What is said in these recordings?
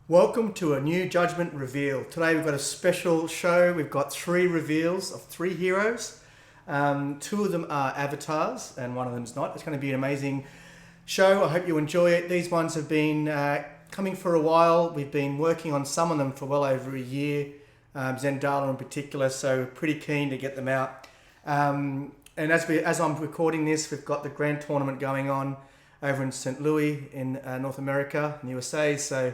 Welcome to a new Judgement reveal. Today we've got a special show. We've got 3 reveals of 3 heroes. 2 of them are avatars and one of them's not. It's going to be an amazing show. I hope you enjoy it. These ones have been coming for a while. We've been working on some of them for well over a year, Zendala in particular, so pretty keen to get them out. And as I'm recording this, we've got the grand tournament going on over in St. Louis in North America, in the USA, so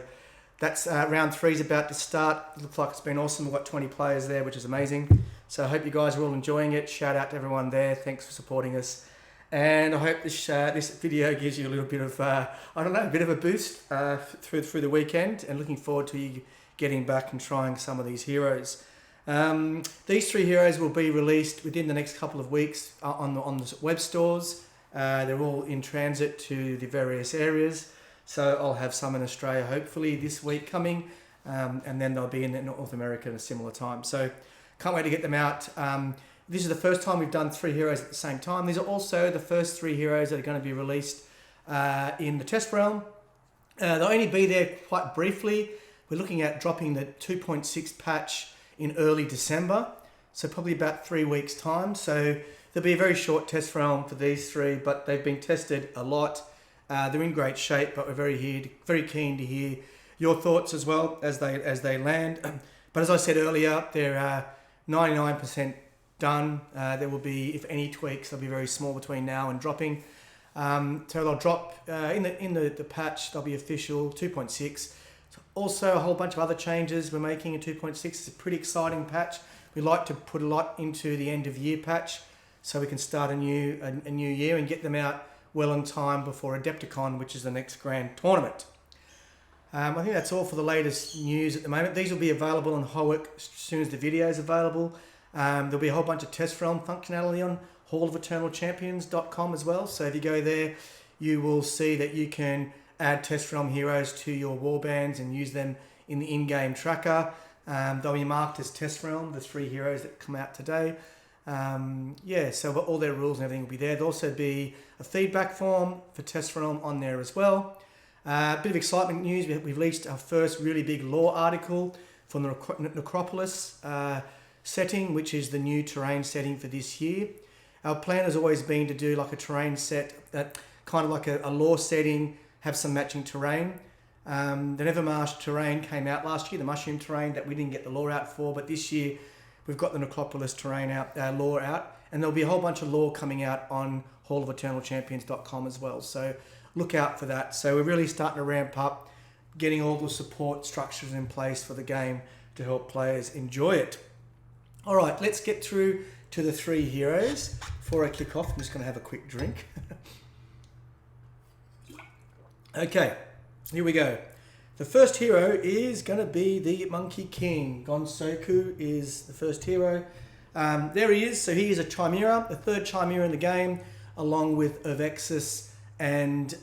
that's round 3 is about to start. It looks like it's been awesome. We've got 20 players there, which is amazing. So I hope you guys are all enjoying it. Shout out to everyone there. Thanks for supporting us. And I hope this video gives you a little bit of, a bit of a boost through the weekend. And looking forward to you getting back and trying some of these heroes. These 3 heroes will be released within the next couple of weeks on the web stores. They're all in transit to the various areas. So I'll have some in Australia hopefully this week coming, and then they'll be in North America at a similar time. So can't wait to get them out. This is the first time we've done 3 heroes at the same time. These are also the first 3 heroes that are going to be released in the test realm. They'll only be there quite briefly. We're looking at dropping the 2.6 patch in early December, so probably about 3 weeks time. So there'll be a very short test realm for these 3, but they've been tested a lot. They're in great shape, but we're very keen to hear your thoughts as well as they land. But as I said earlier, they're 99% done. There will be, if any tweaks, they'll be very small between now and dropping. So they'll drop in the patch. They'll be official 2.6. Also, a whole bunch of other changes we're making in 2.6. It's a pretty exciting patch. We like to put a lot into the end of year patch, so we can start a new year and get them out well in time before Adepticon, which is the next grand tournament. I think that's all for the latest news at the moment. These will be available on Howick as soon as the video is available. There'll be a whole bunch of test realm functionality on halloveternalchampions.com as well. So if you go there, you will see that you can add test realm heroes to your warbands and use them in the in-game tracker. They'll be marked as test realm, the 3 heroes that come out today. So all their rules and everything will be there. There'll also be a feedback form for test realm on there as well. Bit of excitement news. We've released our first really big lore article from the Necropolis setting, which is the new terrain setting for this year. Our plan has always been to do like a terrain set, that kind of like a lore setting, have some matching terrain. The Nevermarsh terrain came out last year, the mushroom terrain that we didn't get the lore out for, but this year we've got the Necropolis terrain out, lore out, and there'll be a whole bunch of lore coming out on halloveternalchampions.com as well. So look out for that. So we're really starting to ramp up, getting all the support structures in place for the game to help players enjoy it. All right, let's get through to the 3 heroes. Before I kick off, I'm just going to have a quick drink. Okay, here we go. The first hero is going to be the Monkey King. Gonsoku is the first hero. There he is. So he is a Chimera, the 3rd Chimera in the game, along with Avexis and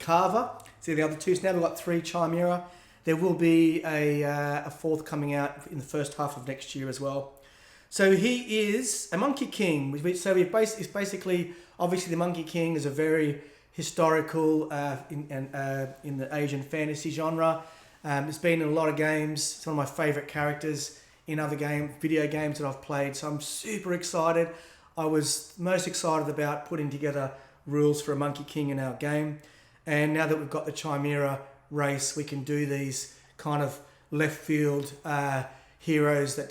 Carver. So the other 2. So now we've got 3 Chimera. There will be a 4th coming out in the first half of next year as well. So he is a Monkey King. So it's basically, obviously the Monkey King is a very historical in the Asian fantasy genre. It's been in a lot of games. It's one of my favourite characters in other video games that I've played. So I'm super excited. I was most excited about putting together rules for a Monkey King in our game. And now that we've got the Chimera race, we can do these kind of left field heroes that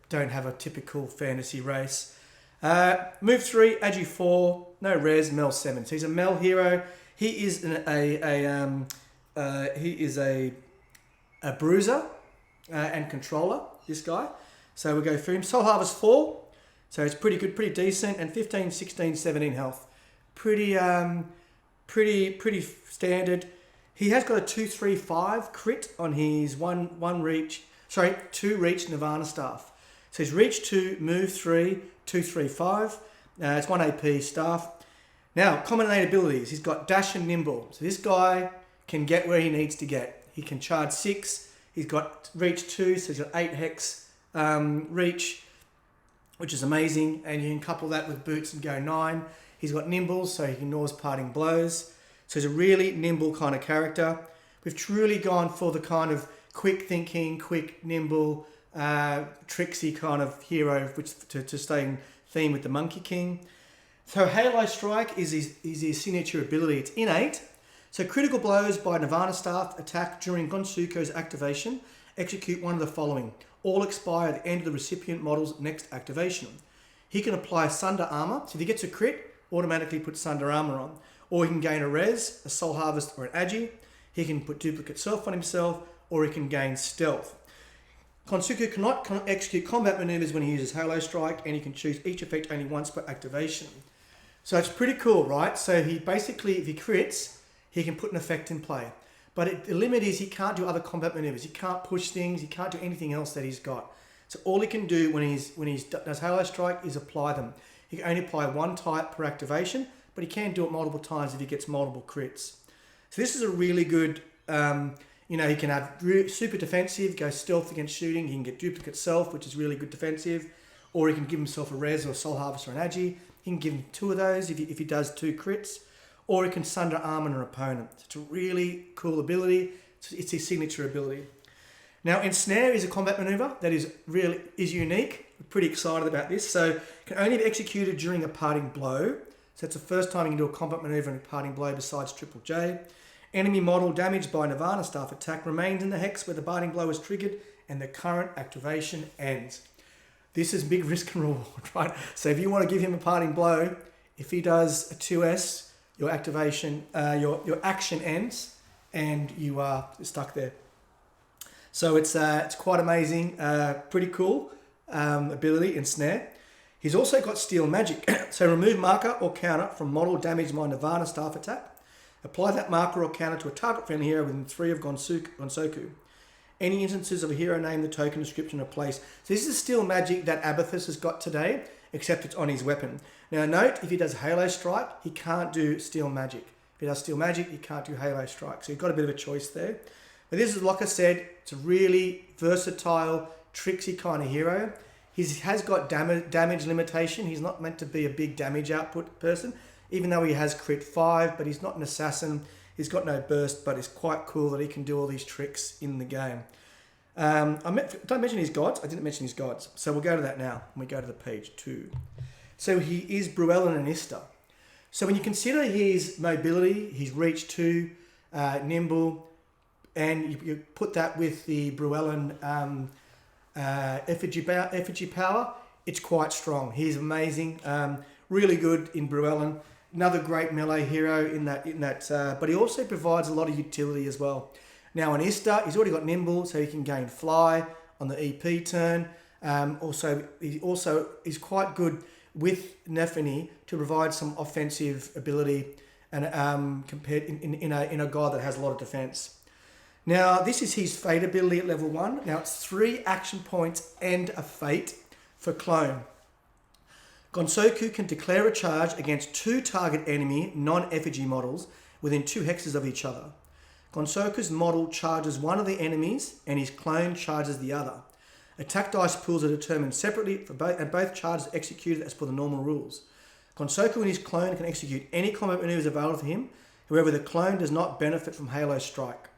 don't have a typical fantasy race. Move 3, Agi 4, no res, Mel 7. So he's a Mel hero. He is a bruiser and controller, this guy. So we'll go through him. Soul Harvest 4. So it's pretty good, pretty decent. And 15, 16, 17 health. Pretty standard. He has got a 2-3-5 crit on his 2 reach Nirvana staff. So he's reach 2, move 3, 2-3-5. It's 1 AP staff. Now, common innate abilities. He's got dash and nimble. So this guy can get where he needs to get. He can charge 6. He's got reach 2, so he's got 8 hex reach, which is amazing. And you can couple that with boots and go 9. He's got nimble, so he ignores parting blows. So he's a really nimble kind of character. We've truly gone for the kind of quick thinking, quick, nimble, tricksy kind of hero, which to stay in theme with the Monkey King. So Halo Strike is his signature ability. It's innate. So critical blows by Nirvana Staff attack during Gonsoku's activation execute one of the following. All expire at the end of the recipient model's next activation. He can apply Sunder Armor. So if he gets a crit, automatically put Sunder Armor on. Or he can gain a Res, a Soul Harvest, or an Agi. He can put Duplicate Self on himself, or he can gain Stealth. Gonsoku cannot execute combat maneuvers when he uses Halo Strike, and he can choose each effect only once per activation. So it's pretty cool, right? So he basically, if he crits, he can put an effect in play. But the limit is he can't do other combat maneuvers. He can't push things. He can't do anything else that he's got. So all he can do when he does Halo Strike is apply them. He can only apply one type per activation, but he can do it multiple times if he gets multiple crits. So this is a really good, he can have super defensive, go stealth against shooting. He can get Duplicate Self, which is really good defensive. Or he can give himself a Res or a Soul Harvest or an Agi. He can give him 2 of those if he does 2 crits. Or he can Sunder Armor an opponent. It's a really cool ability. It's his signature ability. Now, Ensnare is a combat maneuver that is unique. We're pretty excited about this. So it can only be executed during a parting blow. So it's the first time you can do a combat maneuver and a parting blow besides Triple J. Enemy model damaged by Nirvana Staff attack remains in the hex where the parting blow is triggered and the current activation ends. This is big risk and reward, right? So if you want to give him a parting blow, if he does a 2S, your activation, your action ends and you are stuck there. So it's quite amazing, pretty cool ability, Ensnare. He's also got Steal Magic. So remove marker or counter from model damaged by Nirvana Staff attack. Apply that marker or counter to a target friendly hero within 3 of Gonsoku. Any instances of a hero name, the token description or place. So this is Steal Magic that Abathus has got today, except it's on his weapon. Now note, if he does Halo Strike, he can't do Steal Magic. If he does Steal Magic, he can't do Halo Strike. So you've got a bit of a choice there. But this is, like I said, it's a really versatile, tricksy kind of hero. He has got damage limitation. He's not meant to be a big damage output person, even though he has crit 5, but he's not an assassin. He's got no burst, but it's quite cool that he can do all these tricks in the game. Did I mention his gods? I didn't mention his gods. So we'll go to that now when we go to the page 2. So he is Bruelin and Ista. So when you consider his mobility, his reach 2, nimble, and you put that with the Bruelin effigy power, it's quite strong. He's amazing, really good in Bruelin. Another great melee hero in that, but he also provides a lot of utility as well. Now on Ista, he's already got nimble, so he can gain fly on the EP turn. He's quite good with Nephany to provide some offensive ability, and compared in a god that has a lot of defense. Now this is his fate ability at level 1. Now it's 3 action points and a fate for clone. Gonsoku can declare a charge against 2 target enemy non-effigy models within 2 hexes of each other. Gonsoku's model charges one of the enemies and his clone charges the other. Attack dice pools are determined separately for both, and both charges are executed as per the normal rules. Gonsoku and his clone can execute any combat maneuvers available to him. However, the clone does not benefit from Halo Strike.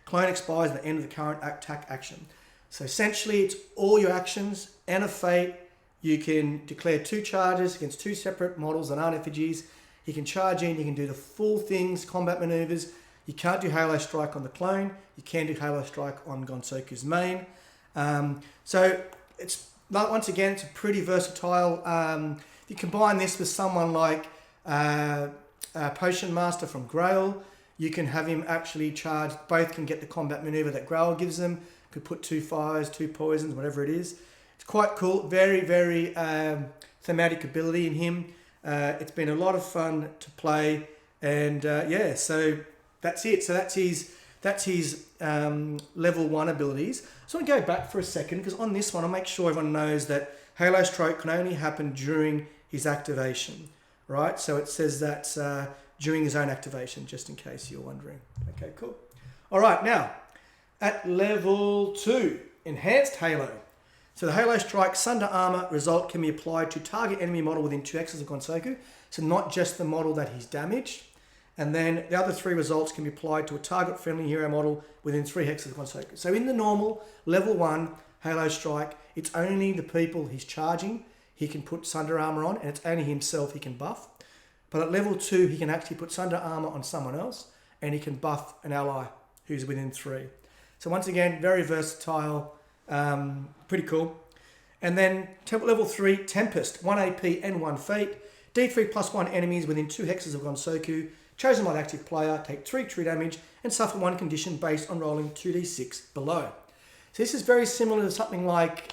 Clone expires at the end of the current attack action. So essentially, it's all your actions and a fate. You can declare 2 charges against 2 separate models that aren't effigies. You can charge in, you can do the full things, combat maneuvers. You can't do Halo Strike on the clone. You can do Halo Strike on Gonsoku's main. So it's once again, it's a pretty versatile. If you combine this with someone like Potion Master from Grail, you can have him actually charge. Both can get the combat maneuver that Grail gives them. Could put 2 fires, 2 poisons, whatever it is. It's quite cool. Very, very thematic ability in him. It's been a lot of fun to play, and yeah. So that's it. So that's his level 1 abilities. So I want to go back for a second, because on this one, I'll make sure everyone knows that Halo Strike can only happen during his activation, right? So it says that during his own activation, just in case you're wondering. Okay, cool. All right, now at level 2, Enhanced Halo. So the Halo Strike Sunder Armor result can be applied to target enemy model within 2 hexes of Gonsoku. So not just the model that he's damaged. And then the other 3 results can be applied to a target friendly hero model within 3 hexes of Gonsoku. So in the normal level 1 Halo Strike, it's only the people he's charging he can put Sunder Armor on, and it's only himself he can buff. But at level 2, he can actually put Sunder Armor on someone else, and he can buff an ally who's within 3. So once again, very versatile, pretty cool. And then level 3, Tempest, 1 AP and 1 Fate. D3 plus 1 enemies within 2 hexes of Gonsoku, chosen by the active player, take 3 true damage and suffer 1 condition based on rolling 2d6 below. So this is very similar to something like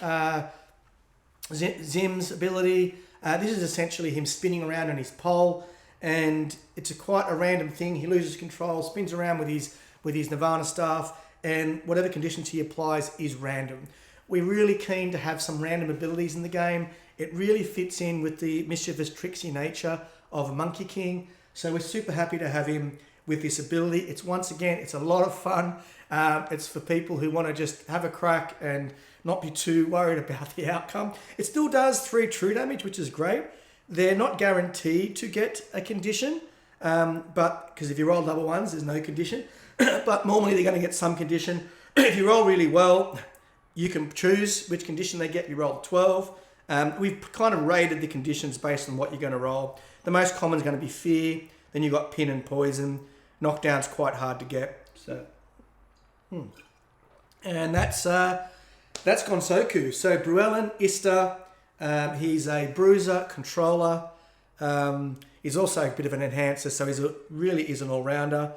Zim's ability. This is essentially him spinning around on his pole, and it's quite a random thing. He loses control, spins around with his Nirvana staff, and whatever conditions he applies is random. We're really keen to have some random abilities in the game. It really fits in with the mischievous, tricksy nature of Monkey King. So we're super happy to have him with this ability. It's a lot of fun. It's for people who want to just have a crack and not be too worried about the outcome. It still does 3 true damage, which is great. They're not guaranteed to get a condition, but because if you roll double ones, there's no condition. But normally they're going to get some condition. If you roll really well, you can choose which condition they get. You roll 12. We've kind of rated the conditions based on what you're going to roll. The most common is going to be fear. Then you've got pin and poison. Knockdown's quite hard to get. So, and that's Gonsoku. So Bruelin, Ista. He's a bruiser, controller. He's also a bit of an enhancer, so really is an all-rounder.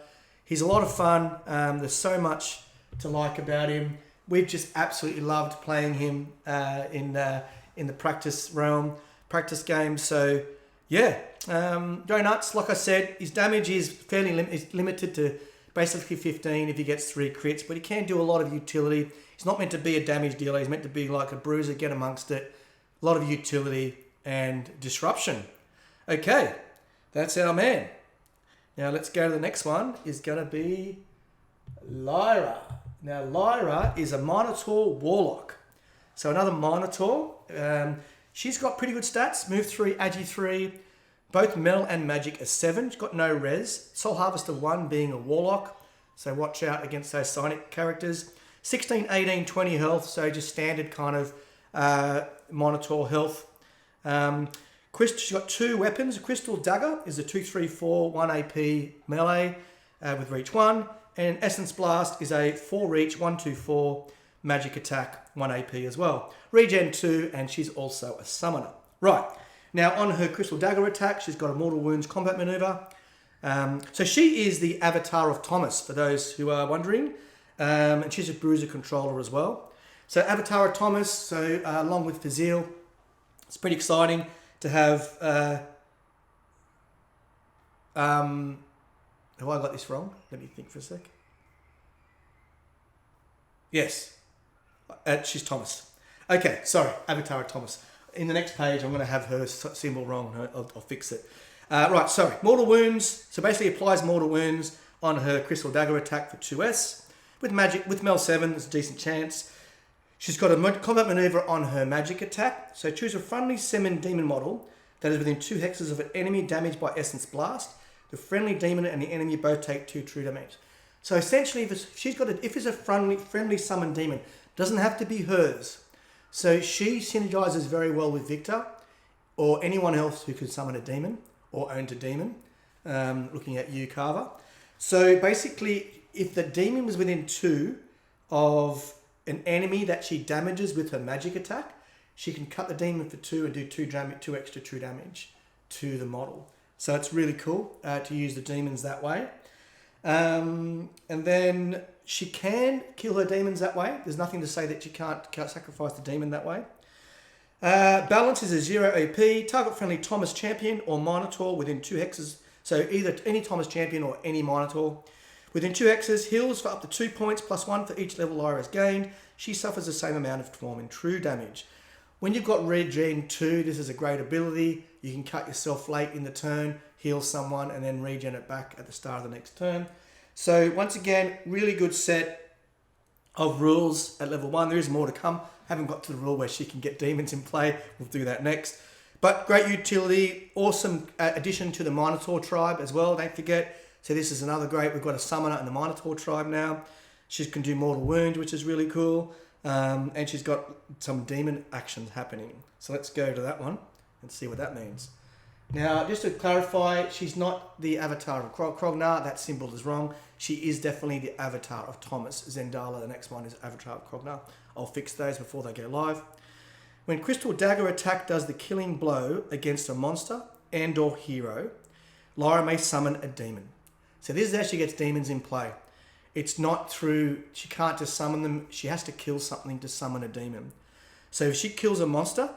He's a lot of fun. There's so much to like about him. We've just absolutely loved playing him in the practice realm, practice games. So yeah, go nuts. Like I said, his damage is fairly limited to basically 15 if he gets 3 crits, but he can do a lot of utility. He's not meant to be a damage dealer. He's meant to be like a bruiser, get amongst it. A lot of utility and disruption. Okay, that's our man. Now let's go to the next one. Is going to be Lyra. Now Lyra is a Minotaur Warlock. So another Minotaur. She's got pretty good stats. Move 3, Agi 3. Both metal and magic are 7. She's got no res. Soul Harvester 1 being a Warlock. So watch out against those Psionic characters. 16, 18, 20 health. So just standard kind of Minotaur health. She's got 2 weapons. A Crystal Dagger is a 2, 3, 4, 1 AP melee with reach 1. And Essence Blast is a 4 reach, 1, 2, 4 magic attack, 1 AP as well. Regen 2, and she's also a summoner. Right, now on her Crystal Dagger attack, she's got a Mortal Wounds combat maneuver. So she is the avatar of Tomas, for those who are wondering. And she's a Bruiser controller as well. So avatar of Tomas, so along with Fazil, it's pretty exciting to have... have I got this wrong? Let me think for a sec. Yes. She's Tomas. Okay, sorry. Avatar of Tomas. In the next page, I'm going to have her symbol wrong. I'll fix it. Right, sorry. Mortal Wounds. So basically applies Mortal Wounds on her Crystal Dagger attack for 2S. With magic, with Mel 7, there's a decent chance. She's got a combat maneuver on her magic attack. So choose a friendly summon demon model that is within 2 hexes of an enemy damaged by Essence Blast. The friendly demon and the enemy both take 2 true damage. So essentially, if it's a friendly summon demon, doesn't have to be hers. So she synergizes very well with Victor or anyone else who could summon a demon or owned a demon. Looking at you, Carver. So basically, if the demon was within 2 of an enemy that she damages with her magic attack, she can cut the demon for 2 and do 2 extra true damage to the model. So it's really cool to use the demons that way. And then she can kill her demons that way. There's nothing to say that she can't sacrifice the demon that way. Balance is a 0 AP, target friendly Tomas champion or Minotaur within 2 hexes. So either any Tomas champion or any Minotaur. Within 2 hexes, heals for up to 2 points plus 1 for each level Lyra has gained. She suffers the same amount of Twarm in true damage. When you've got Regen 2, this is a great ability. You can cut yourself late in the turn, heal someone, and then regen it back at the start of the next turn. So once again, really good set of rules at level 1. There is more to come. Haven't got to the rule where she can get demons in play. We'll do that next. But great utility, awesome addition to the Minotaur tribe as well. Don't forget, So this is another great. We've got a summoner in the Minotaur tribe now. She can do mortal wound, which is really cool. And she's got some demon actions happening. So let's go to that one and see what that means. Now, just to clarify, she's not the avatar of Krognar. That symbol is wrong. She is definitely the avatar of Tomas. Zendala, the next one, is avatar of Krognar. I'll fix those before they go live. When Crystal Dagger attack does the killing blow against a monster and or hero, Lyra may summon a demon. So this is how she gets demons in play. It's not through, she can't just summon them. She has to kill something to summon a demon. So if she kills a monster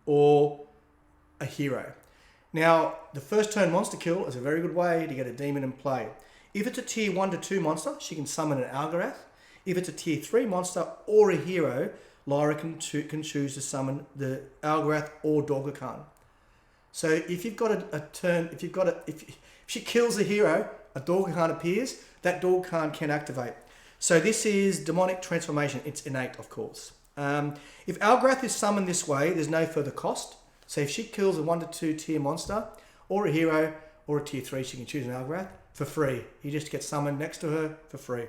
or a hero. Now, the first turn monster kill is a very good way to get a demon in play. If it's a tier 1 to 2 monster, she can summon an Algorath. If it's a tier 3 monster or a hero, Lyra can choose to summon the Algorath or Dorgokan. So if you've got a turn, if she kills a hero, a Dorgokan appears, that Dorgokan can activate. So this is demonic transformation. It's innate, of course. If Algorath is summoned this way, there's no further cost. So if she kills a 1 to 2 tier monster or a hero or a tier 3, she can choose an Algorath for free. He just gets summoned next to her for free.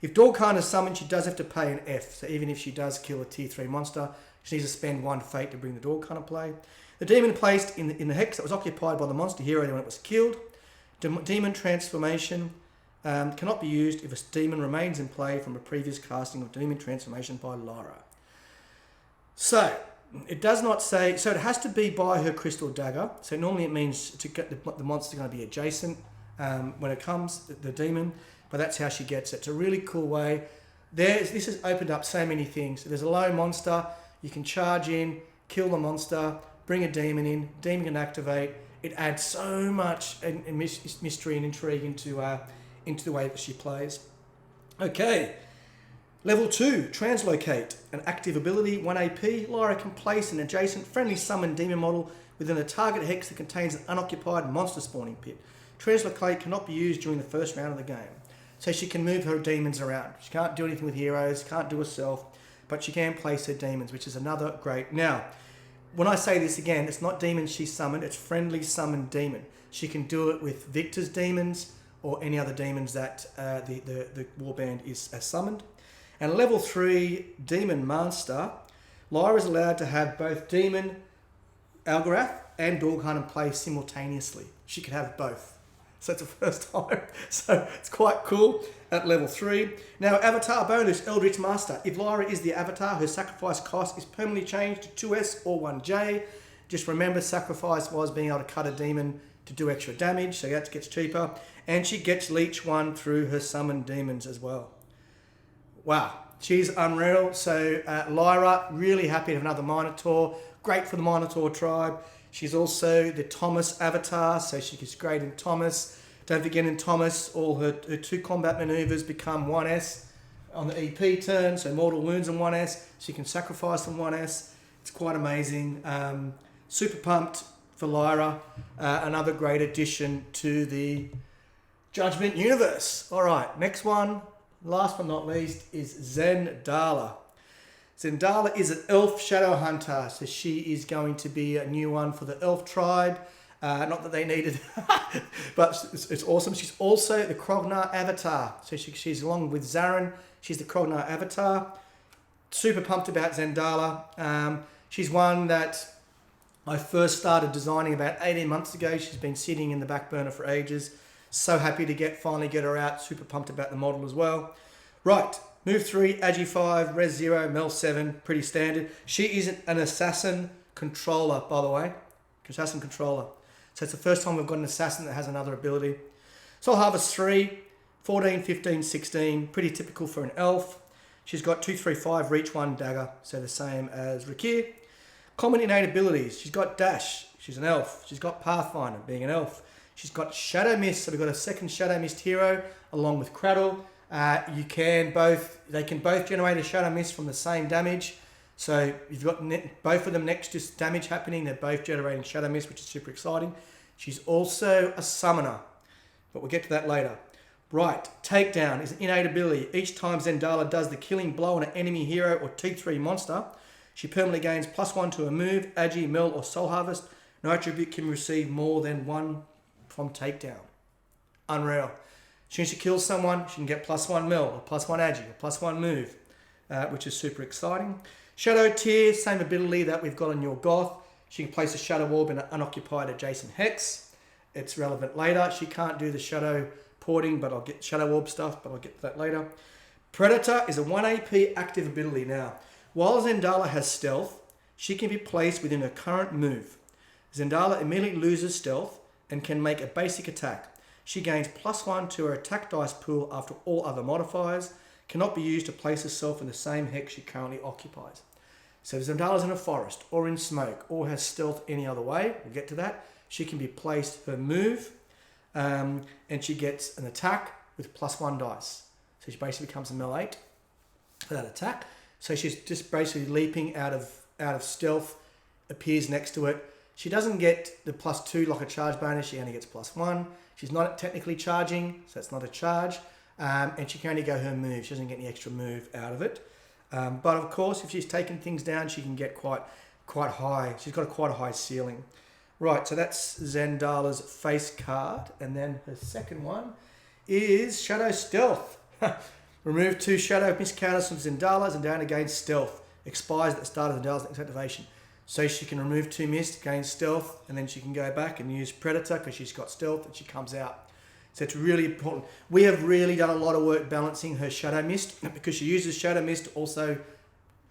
If Dorgokan is summoned, she does have to pay an F. So even if she does kill a tier 3 monster, she needs to spend 1 fate to bring the Dorgokan to play. The demon placed in the hex that was occupied by the monster hero when it was killed. Demon transformation cannot be used if a demon remains in play from a previous casting of demon transformation by Lyra. So it does not say, so it has to be by her crystal dagger. So normally it means to get the monster going to be adjacent when it comes, the demon, but that's how she gets it. It's a really cool way. This has opened up so many things. There's a low monster, you can charge in, kill the monster, bring a demon in, demon can activate. It adds so much mystery and intrigue into the way that she plays. Okay. Level 2, Translocate. An active ability, 1 AP. Lyra can place an adjacent friendly summon demon model within the target hex that contains an unoccupied monster spawning pit. Translocate cannot be used during the first round of the game. So she can move her demons around. She can't do anything with heroes, can't do herself, but she can place her demons, which is another great... Now, when I say this again, it's not demons she summoned, it's friendly summoned demon. She can do it with Victor's demons or any other demons that the warband has summoned. And level 3, Demon Master, Lyra is allowed to have both Demon, Algorath, and Dorgokan in play simultaneously. She can have both. So it's the first time. So it's quite cool at level 3. Now, Avatar bonus, Eldritch Master. If Lyra is the Avatar, her sacrifice cost is permanently changed to 2S or 1J. Just remember, sacrifice was being able to cut a demon to do extra damage, so that gets cheaper. And she gets Leech 1 through her summoned demons as well. Wow, she's unreal. So Lyra, really happy to have another Minotaur. Great for the Minotaur tribe. She's also the Tomas avatar, so she's great in Tomas. Don't forget in Tomas, all her 2 combat maneuvers become 1S on the EP turn, so mortal wounds in 1S. She can sacrifice in 1S. It's quite amazing. Super pumped for Lyra. Another great addition to the Judgement universe. All right, next one. Last but not least is Zendala. Zendala is an elf shadow hunter, so she is going to be a new one for the elf tribe. Not that they needed, but it's awesome. She's also the Krognar avatar, so she's along with Zarin. She's the Krognar avatar. Super pumped about Zendala. She's one that I first started designing about 18 months ago. She's been sitting in the back burner for ages. So happy to finally get her out. Super pumped about the model as well. Right, move 3, Agi 5, Res 0, Mel 7, pretty standard. She is an assassin controller, by the way. Assassin controller. So it's the first time we've got an assassin that has another ability. Soul Harvest 3, 14, 15, 16. Pretty typical for an elf. She's got 2, 3, 5, reach 1, dagger. So the same as Rakir. Common innate abilities. She's got Dash. She's an elf. She's got Pathfinder, being an elf. She's got Shadow Mist, so we've got a second Shadow Mist hero along with Cradle. They can both generate a Shadow Mist from the same damage. So you've got both of them next to damage happening. They're both generating Shadow Mist, which is super exciting. She's also a summoner, but we'll get to that later. Right, Takedown is an innate ability. Each time Zendala does the killing blow on an enemy hero or T3 monster, she permanently gains +1 to a move, Agi, Mel, or Soul Harvest. No attribute can receive more than 1 from Takedown. unreal. As soon as she kills someone, she can get +1 mil, or +1 agi, or +1 move, which is super exciting. Shadow tier, same ability that we've got on your Goth. She can place a Shadow Orb in an unoccupied adjacent hex. It's relevant later. She can't do the Shadow porting, but I'll get Shadow Orb stuff, but I'll get to that later. Predator is a 1 AP active ability now. While Zendala has stealth, she can be placed within her current move. Zendala immediately loses stealth and can make a basic attack. She gains +1 to her attack dice pool after all other modifiers. Cannot be used to place herself in the same hex she currently occupies. So if Zendala's in a forest or in smoke or has stealth any other way, we'll get to that, she can be placed her move and she gets an attack with +1 dice. So she basically becomes a mil 8 for that attack. So she's just basically leaping out of stealth, appears next to it. She doesn't get the +2 like a charge bonus, she only gets +1. She's not technically charging, so it's not a charge. And she can only go her move. She doesn't get any extra move out of it. But of course, if she's taking things down, she can get quite high. She's got quite a high ceiling. Right, so that's Zendala's face card. And then her second one is Shadow Stealth. Remove 2 Shadow Mist counters from Zendala. Zendala gains Stealth. Expires at the start of Zendala's next activation. So she can remove 2 Mist, gain Stealth, and then she can go back and use Predator because she's got Stealth and she comes out. So it's really important. We have really done a lot of work balancing her Shadow Mist because she uses Shadow Mist to also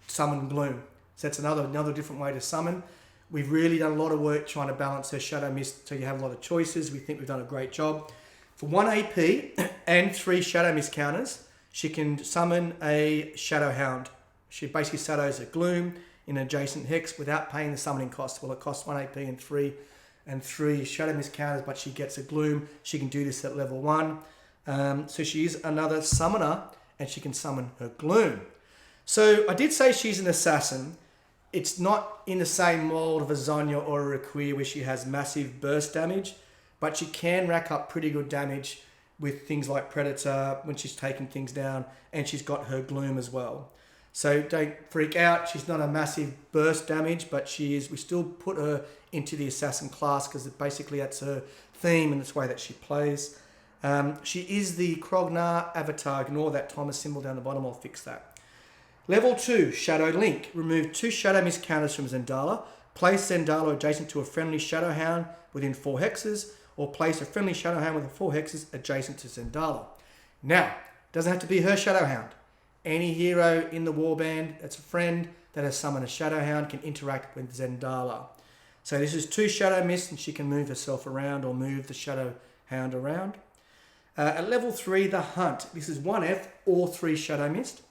summon Gloom. So that's another different way to summon. We've really done a lot of work trying to balance her Shadow Mist so you have a lot of choices. We think we've done a great job. For 1 AP and 3 Shadow Mist counters, she can summon a Shadow Hound. She basically shadows a Gloom in an adjacent hex without paying the summoning cost. Well, it costs 1 AP and 3 Shadow Mist counters, but she gets a Gloom. She can do this at level 1. So she is another summoner, and she can summon her Gloom. So I did say she's an assassin. It's not in the same mold of a Zonya or a Requia where she has massive burst damage, but she can rack up pretty good damage with things like Predator when she's taking things down, and she's got her Gloom as well. So don't freak out. She's not a massive burst damage, but she is. We still put her into the assassin class because basically that's her theme and it's the way that she plays. She is the Krognar avatar. Ignore that Tomas symbol down the bottom. I'll fix that. Level 2, Shadow Link. Remove 2 Shadow Mist counters from Zendala. Place Zendala adjacent to a friendly Shadow Hound within 4 hexes, or place a friendly Shadow Hound within 4 hexes adjacent to Zendala. Now, doesn't have to be her Shadow Hound. Any hero in the warband that's a friend that has summoned a Shadow Hound can interact with Zendala. So this is 2 Shadow Mist and she can move herself around or move the Shadow Hound around. At level 3, the Hunt. This is 1F or 3 Shadow Mist.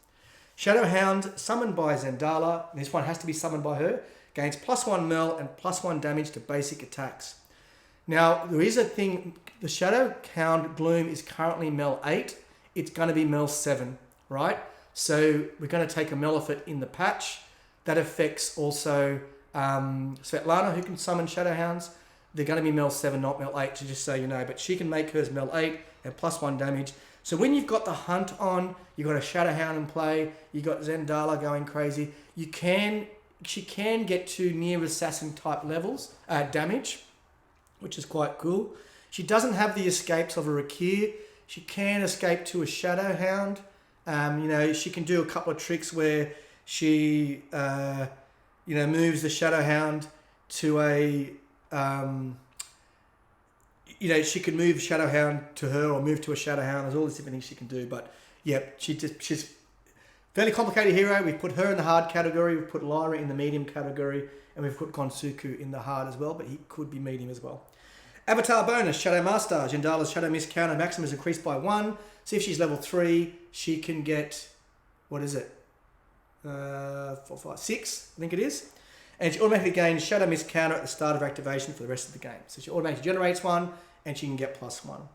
Shadow Hound summoned by Zendala. This one has to be summoned by her. Gains +1 mil and +1 damage to basic attacks. Now, there is a thing. The Shadow Hound Gloom is currently mil 8. It's going to be mil 7, right? So we're going to take a Melifit in the patch. That affects also Svetlana, who can summon Shadow Hounds. They're going to be mil 7, not mil 8, just so you know. But she can make hers mil 8 and +1 damage. So when you've got the Hunt on, you've got a Shadow Hound in play, you've got Zendala going crazy, she can get to near assassin type levels, damage, which is quite cool. She doesn't have the escapes of a Rakir. She can escape to a Shadow Hound. She can do a couple of tricks where she, moves the Shadow Hound to a, she can move Shadow Hound to her or move to a Shadow Hound. There's all these different things she can do. But, yeah, she's fairly complicated hero. We've put her in the hard category. We've put Lyra in the medium category. And we've put Gonsoku in the hard as well. But he could be medium as well. Avatar bonus, Shadow Master. Zendala's Shadow Mist counter maximum is increased by 1. So if she's level 3, she can get, 4, 5, 6, I think it is. And she automatically gains Shadow Mist counter at the start of activation for the rest of the game. So she automatically generates 1 and she can get +1.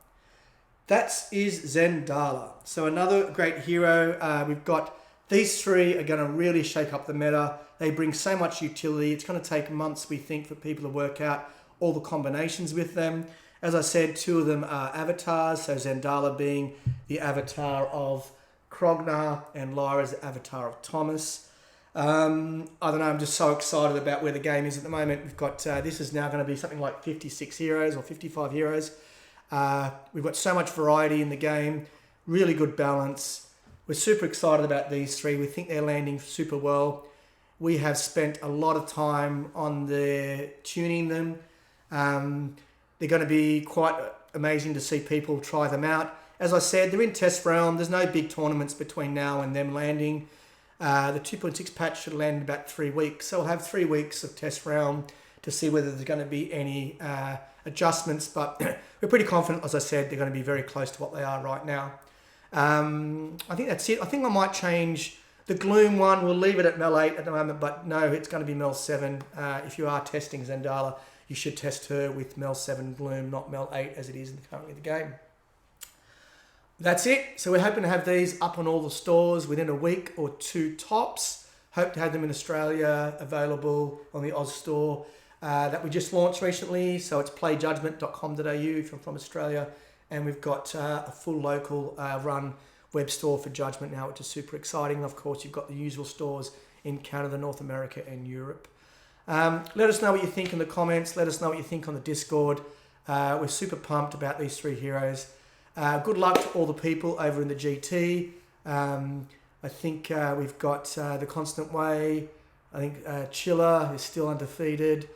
That is Zendala. So another great hero. We've got these 3 are going to really shake up the meta. They bring so much utility. It's going to take months, we think, for people to work out all the combinations with them. As I said, 2 of them are avatars, so Zendala being the avatar of Krognar and Lyra's the avatar of Tomas. I don't know, I'm just so excited about where the game is at the moment. We've got, this is now going to be something like 56 heroes or 55 heroes. We've got so much variety in the game, really good balance. We're super excited about these three. We think they're landing super well. We have spent a lot of time on tuning them. They're going to be quite amazing to see people try them out. As I said, they're in test realm. There's no big tournaments between now and them landing. The 2.6 patch should land in about 3 weeks. So we'll have 3 weeks of test realm to see whether there's going to be any adjustments. But we're pretty confident, as I said, they're going to be very close to what they are right now. I think that's it. I think I might change the Gloom one. We'll leave it at Mel 8 at the moment, but no, it's going to be Mel 7. If you are testing Zendala, you should test her with Mel 7 Gloom, not Mel 8 as it is currently in the game. That's it. So we're hoping to have these up on all the stores within a week or 2 tops. Hope to have them in Australia available on the Oz store that we just launched recently. So it's playjudgement.com.au if you're from Australia. And we've got a full local run web store for Judgement now, which is super exciting. And of course, you've got the usual stores in Canada, North America and Europe. Let us know what you think in the comments. Let us know what you think on the Discord. We're super pumped about these 3 heroes. Good luck to all the people over in the GT. I think we've got the Constant Way. I think Chiller is still undefeated.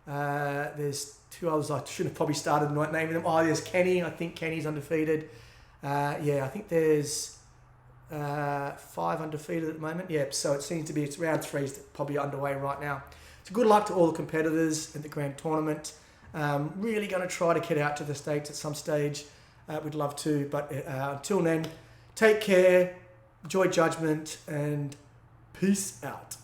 There's 2 others I should have probably started naming them. Oh, there's Kenny. I think Kenny's undefeated. Yeah, I think there's 5 undefeated at the moment. Yeah, so it seems to be it's round 3 is probably underway right now. So good luck to all the competitors at the Grand Tournament. Really going to try to get out to the States at some stage. We'd love to, but until then, take care, enjoy Judgement, and peace out.